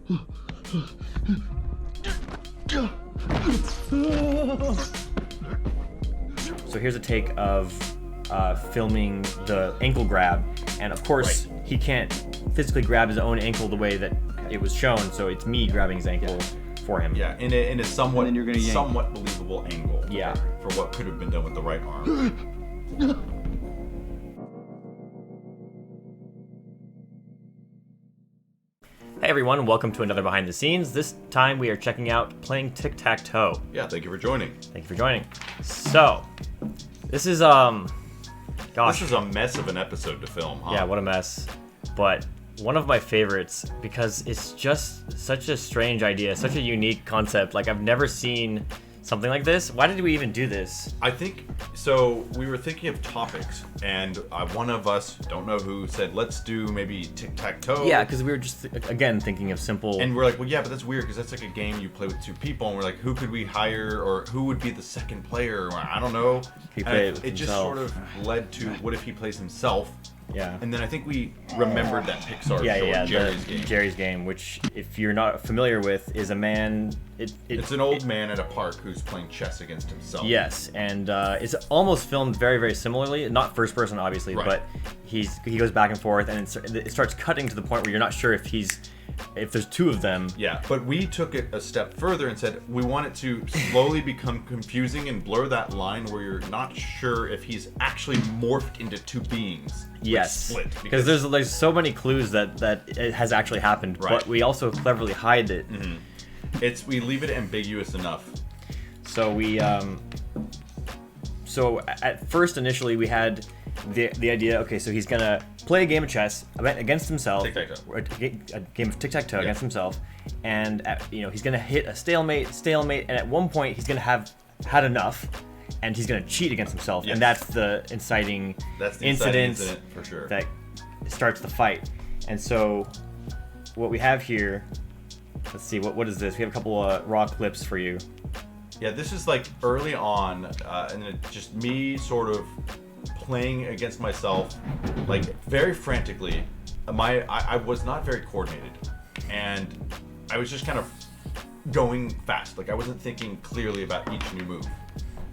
So here's a take of filming the ankle grab, and of course he can't physically grab his own ankle the way that it was shown, so it's me grabbing his ankle for him. Yeah, in a somewhat believable angle. Yeah. For what could have been done with the right arm. Hey everyone, welcome to another Behind the Scenes. This time we are checking out playing Tic Tac Toe. Yeah, thank you for joining. Thank you for joining. So, this is gosh. This is a mess of an episode to film, huh? Yeah, what a mess. But one of my favorites because it's just such a strange idea, such a unique concept. Like, I've never seen something like this. Why did we even do this? I think, so we were thinking of topics, and one of us, don't know who, said, let's do maybe Tic Tac Toe. Yeah, because we were just, again, thinking of simple... And we're like, well, yeah, but that's weird, because that's like a game you play with two people, and we're like, who could we hire, or who would be the second player? Or, I don't know. It just sort of led to, what if he plays himself? Yeah. And then I think we remembered that Pixar show, Jerry's Game, which, if you're not familiar with, is a man... It's an old man at a park who's playing chess against himself. Yes, and it's almost filmed very, very similarly. Not first person, obviously, but he goes back and forth, and it starts cutting to the point where you're not sure if there's two of them. Yeah, but we took it a step further and said we want it to slowly become confusing and blur that line where you're not sure if he's actually morphed into two beings. Yes, split, because there's so many clues that it has actually happened, but we also cleverly hide it. Mm-hmm. We leave it ambiguous enough. So so at first, initially, we had the idea. Okay, so he's gonna play a game of chess against himself, Tic-tac-toe. a game of tic-tac-toe against himself, and he's gonna hit a stalemate, and at one point he's gonna have had enough, and he's gonna cheat against himself, and that's the inciting incident for sure that starts the fight. And so what we have here, let's see, what is this? We have a couple of raw clips for you. Yeah, this is like early on, and it's just me sort of playing against myself, like very frantically. I was not very coordinated, and I was just kind of going fast. Like I wasn't thinking clearly about each new move.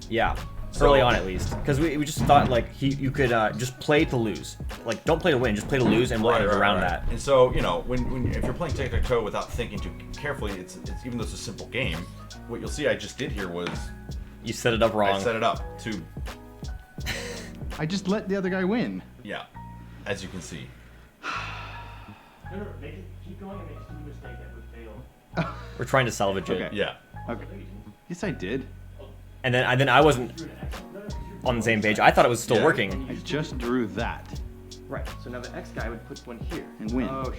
Yeah, early on at least, because we just thought like you could just play to lose. Like don't play to win, just play to lose, and we'll edit around that. And so when if you're playing Tic Tac Toe without thinking too carefully, it's even though it's a simple game, what you'll see I just did here was you set it up wrong. I set it up to. I just let the other guy win. Yeah, as you can see. No, keep going and make a mistake that would fail. We're trying to salvage it. Okay. Yeah. Okay. Yes, I did. And then I wasn't on the same page. I thought it was still working. I just drew that. Right. So now the X guy would put one here and win. Oh.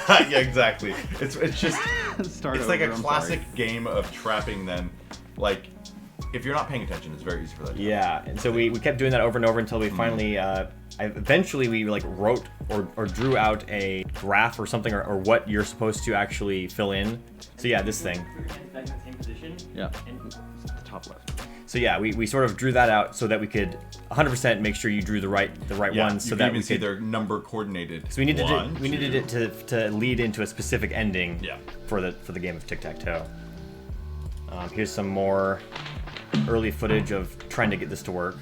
Yeah, exactly. It's just it's like a classic game of trapping them. Like if you're not paying attention, it's very easy for that. Yeah, and so we kept doing that over and over until we finally, eventually we like wrote or drew out a graph or something or what you're supposed to actually fill in. So yeah, this thing. Yeah. The top left. So yeah, we sort of drew that out so that we could 100% make sure you drew the right ones, so that we could see their number coordinated. So we needed it to lead into a specific ending. Yeah. For the game of Tic Tac Toe. Here's some more early footage of trying to get this to work.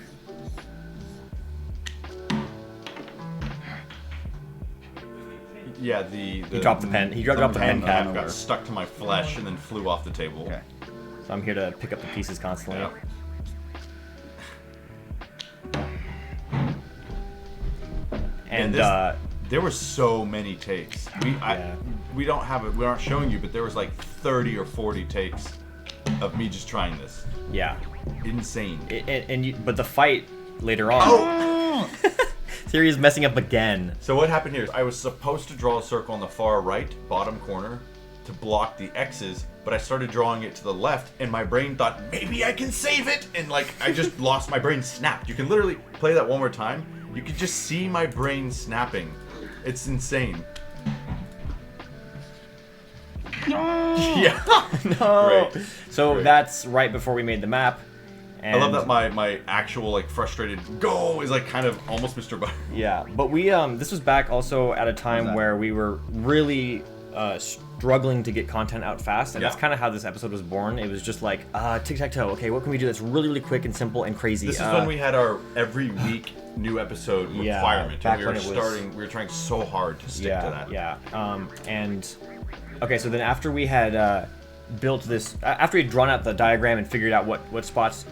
Yeah, he dropped the pen. He dropped the pen cap. Got stuck to my flesh and then flew off the table. Okay. So I'm here to pick up the pieces constantly. Yeah. And there were so many takes. We don't have it. We aren't showing you, but there was like 30 or 40 takes of me just trying this. Yeah. Insane. But the fight later on. Oh! Siri's messing up again. So what happened here is I was supposed to draw a circle on the far right bottom corner to block the X's, but I started drawing it to the left, and my brain thought maybe I can save it, and like I just lost. My brain snapped. You can literally play that one more time. You can just see my brain snapping. It's insane. No! Yeah. No. Great. So Great. That's right before we made the map. And I love that my actual like frustrated go is like kind of almost Mr. Butter. Yeah, but we this was back also at a time where we were really struggling to get content out fast, and Yeah. that's kind of how this episode was born. It was just like, Tic Tac Toe. Okay, what can we do that's really, really quick and simple and crazy? This is when we had our every week new episode Yeah, requirement. back And when it was- we were trying so hard to stick to that. Yeah. And okay, so then after we had built this, after we had drawn out the diagram and figured out what spots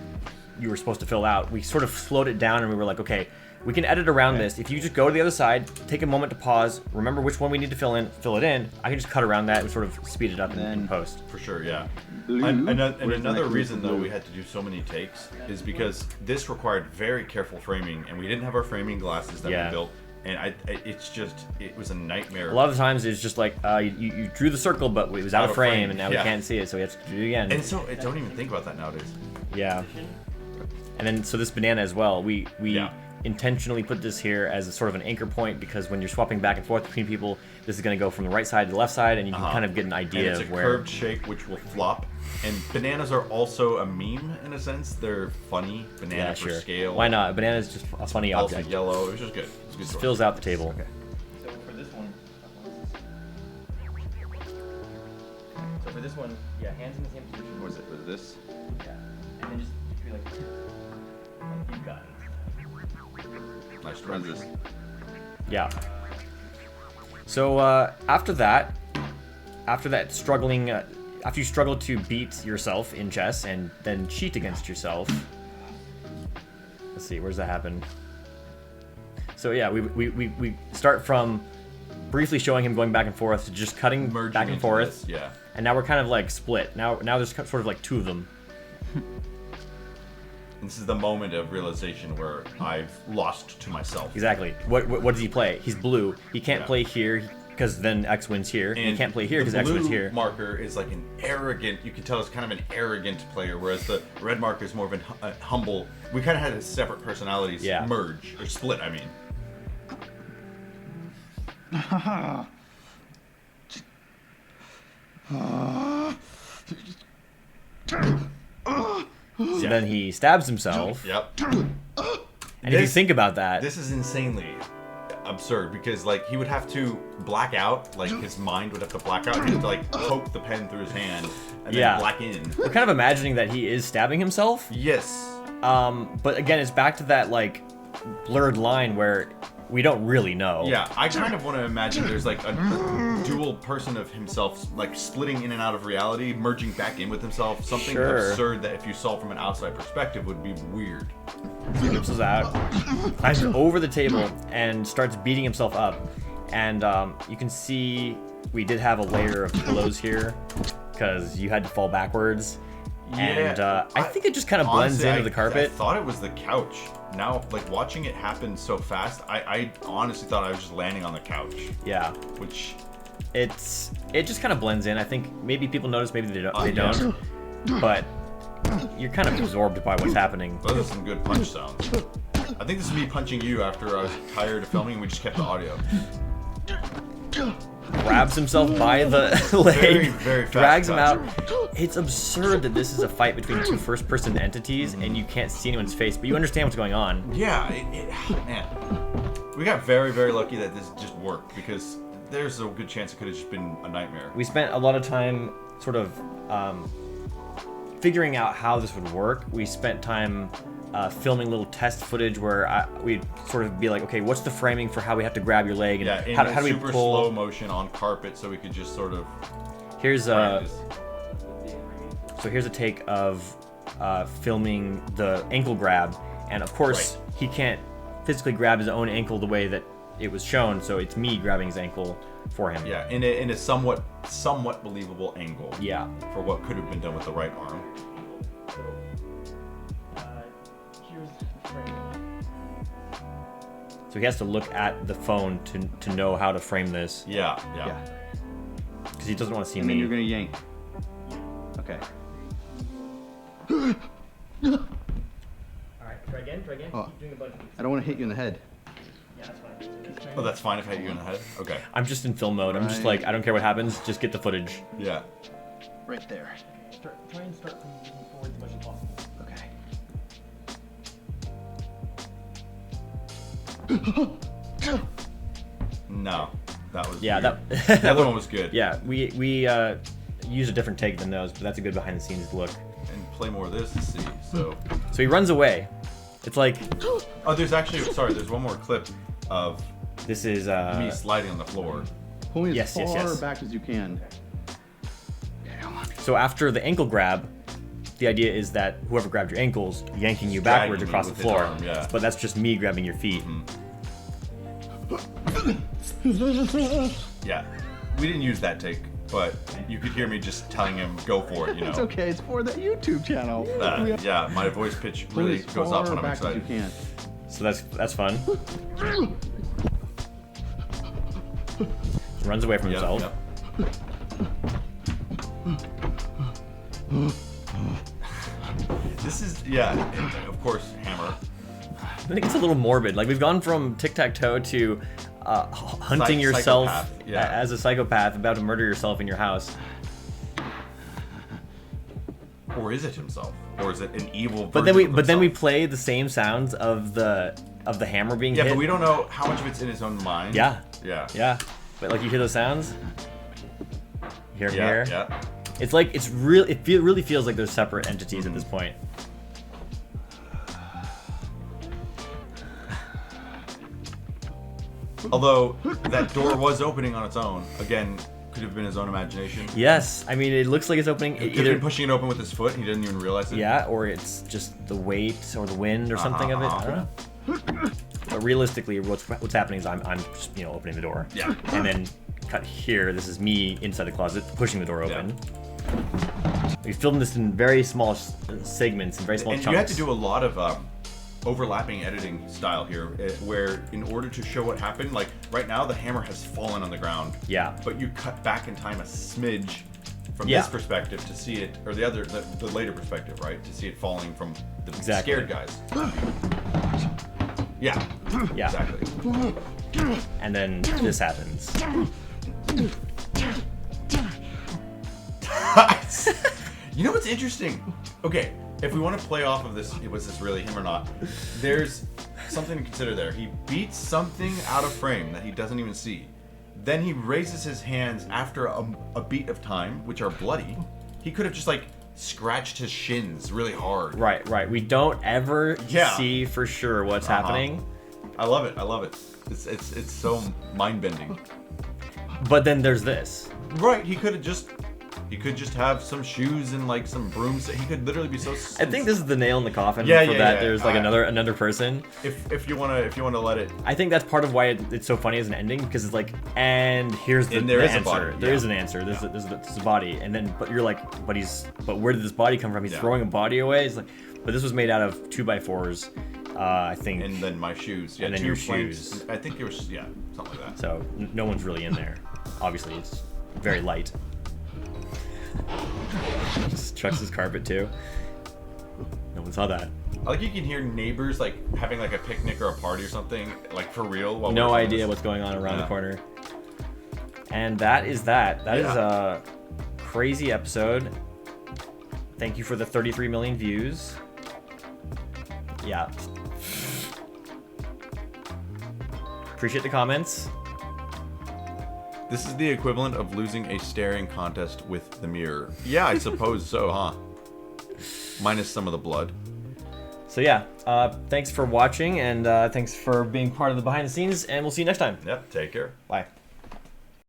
you were supposed to fill out, we sort of slowed it down and we were like, okay, we can edit around this. If you just go to the other side, take a moment to pause, remember which one we need to fill it in. I can just cut around that and sort of speed it up in post. For sure, yeah. Blue. And What is the another next reason, blue? though, we had to do so many takes is because this required very careful framing, and we didn't have our framing glasses that Yeah. we built. And it was a nightmare. A lot of times it's just like you drew the circle, but it was out of frame, and now yeah. we can't see it, so we have to do it again. And so, don't even think about that nowadays. Yeah. And then, so this banana as well, we Yeah. intentionally put this here as a sort of an anchor point, because when you're swapping back and forth between people, this is going to go from the right side to the left side, and you can kind of get an idea And it's of a where. curved shape which will flop. And bananas are also a meme in a sense. They're funny. Banana Yeah, for sure. scale. Why not? A banana is just a funny Also object. yellow. It was just good. It was a good Just choice. fills out the table. Okay. So for this one, yeah, hands in the same position. What was it? Was this? Yeah, and then just be like you got it. Nice What is structure. this? Yeah. So after that struggling, after you struggle to beat yourself in chess and then cheat against yourself. Let's see, where does that happen? So yeah, we start from briefly showing him going back and forth to just cutting Merging back and into forth. this, yeah. And now we're kind of like split. Now there's sort of like two of them. This is the moment of realization where I've lost to myself. Exactly. What does he play? He's blue. He can't Yeah. play here because then X wins here. And he can't play here the because X wins blue here. marker is like an arrogant. You can tell it's kind of an arrogant player, whereas the red marker is more of a humble. We kind of had separate personalities Yeah. merge or split. I mean, So then he stabs himself. yep. And if you think about that, This is insanely absurd because like he would have to black out, like his mind would have to black out. He'd have to like poke the pen through his hand and Yeah. then black in. we're kind of imagining that he is stabbing himself. Yes. But again, it's back to that like blurred line where we don't really know. Yeah, I kind of want to imagine there's like a dual person of himself, like splitting in and out of reality, merging back in with himself. Something Sure. absurd that if you saw from an outside perspective would be weird. He rips us out, climbs over the table, and starts beating himself up. And you can see we did have a layer of pillows here because you had to fall backwards. And I think it just kind of blends Honestly, into the carpet. I thought it was the couch. Now, like watching it happen so fast, I honestly thought I was just landing on the couch, Yeah, which it just kind of blends in. I think maybe people notice, maybe they don't. They yeah. don't. But you're kind of absorbed by what's happening. those are some good punch sounds. I think this is me punching you after I was tired of filming and we just kept the audio. Grabs himself by the leg, Very, very fast drags him touch. out. It's absurd that this is a fight between two first-person entities and you can't see anyone's face, but you understand what's going on. Yeah, man. We got very, very lucky that this just worked because there's a good chance it could have just been a nightmare. We spent a lot of time sort of figuring out how this would work. We spent time filming little test footage where we'd sort of be like, okay, what's the framing for how we have to grab your leg and Yeah, in how a do we super pull? slow motion on carpet so we could just sort of Here's practice. So here's a take of filming the ankle grab, and of course he can't physically grab his own ankle the way that it was shown, so it's me grabbing his ankle for him. Yeah, in a somewhat believable angle. Yeah. For what could have been done with the right arm. So he has to look at the phone to know how to frame this, Yeah. because he doesn't want to see And then me. you're gonna yank. Okay. Alright, try again. Oh. Keep doing a bunch of I don't want to hit you in the head. Yeah, that's fine. Oh, that's fine if I hit you in the head. Okay. I'm just in film mode. I'm just Right. like, I don't care what happens, just get the footage. Yeah. Right there. Try and start from moving forward as much as possible. Okay. No. That was Yeah, weird. that The other one was good. Yeah, we used a different take than those, but that's a good behind the scenes look. And play more of this to see. So he runs away. It's like oh, there's actually there's one more clip of this is me sliding on the floor. Pull me Yes, as yes, far yes. back as you can. So after the ankle grab, the idea is that whoever grabbed your ankles, yanking you Dragging backwards me across the with his floor. arm, yeah. But that's just me grabbing your feet. Yeah, we didn't use that take, but you could hear me just telling him go for it. You know. It's okay. It's for the YouTube channel. Yeah, my voice pitch Pull really as goes up far when I'm back as you excited. can. So that's fun. He runs away from Yep, himself. yep. This is and of course Hammer. I think it's a little morbid. Like we've gone from Tic Tac Toe to hunting yourself Psychopath, yeah. as a psychopath, about to murder yourself in your house. Or is it himself? Or is it an evil? But then we himself? play the same sounds of the hammer being Yeah, hit. but we don't know how much of it's in his own mind. Yeah. Yeah. Yeah. But like you hear those sounds. Here, Yeah. here. Yeah. It's like it's real. Really feels like there's separate entities at this point. Although that door was opening on its own. Again, could have been his own imagination. Yes, I mean it looks like it's opening. He could have been pushing it open with his foot. He didn't even realize it. Yeah, or it's just the weight or the wind or something of it. I don't know. But realistically, what's happening is I'm just opening the door. Yeah. And then cut here. This is me inside the closet pushing the door open. We filmed this in very small segments and very small And chunks. you had to do a lot of overlapping editing style here, where in order to show what happened, like right now the hammer has fallen on the ground. Yeah. But you cut back in time a smidge from Yeah. this perspective to see it, or the later perspective, right? To see it falling from the Exactly. scared guys. Yeah. Yeah. Exactly. And then this happens. You know what's interesting? Okay, if we want to play off of this, was this really him or not? There's something to consider there. He beats something out of frame that he doesn't even see. Then he raises his hands after a beat of time, which are bloody. He could have just like scratched his shins really hard. Right. We don't ever Yeah. see for sure what's happening. I love it. I love it. It's so mind bending. But then there's this. Right. He could just have some shoes and like some brooms. He could literally be so. I think this is the nail in the coffin Yeah, for yeah, that. yeah. There's like another person. If you wanna let it. I think that's part of why it's so funny as an ending, because it's like, and here's the, And there the is a answer. body, There yeah. is an answer. There's a body, and then but you're like, but where did this body come from? He's throwing a body away. It's like, but this was made out of 2x4s, I think. And then my shoes. Yeah, And then two your planks. shoes. I think it was something like that. So no one's really in there. Obviously, it's very light. Just chucks his carpet too. No one saw that. I like you can hear neighbors like having like a picnic or a party or something, like for real. While No we're doing idea this. what's going on around the Yeah. corner. And that is that. That is Yeah. a crazy episode. Thank you for the 33 million views. Yeah. Appreciate the comments. This is the equivalent of losing a staring contest with the mirror. Yeah, I suppose so, huh? Minus some of the blood. So yeah, thanks for watching, and thanks for being part of the behind the scenes, and we'll see you next time. Yep, take care. Bye.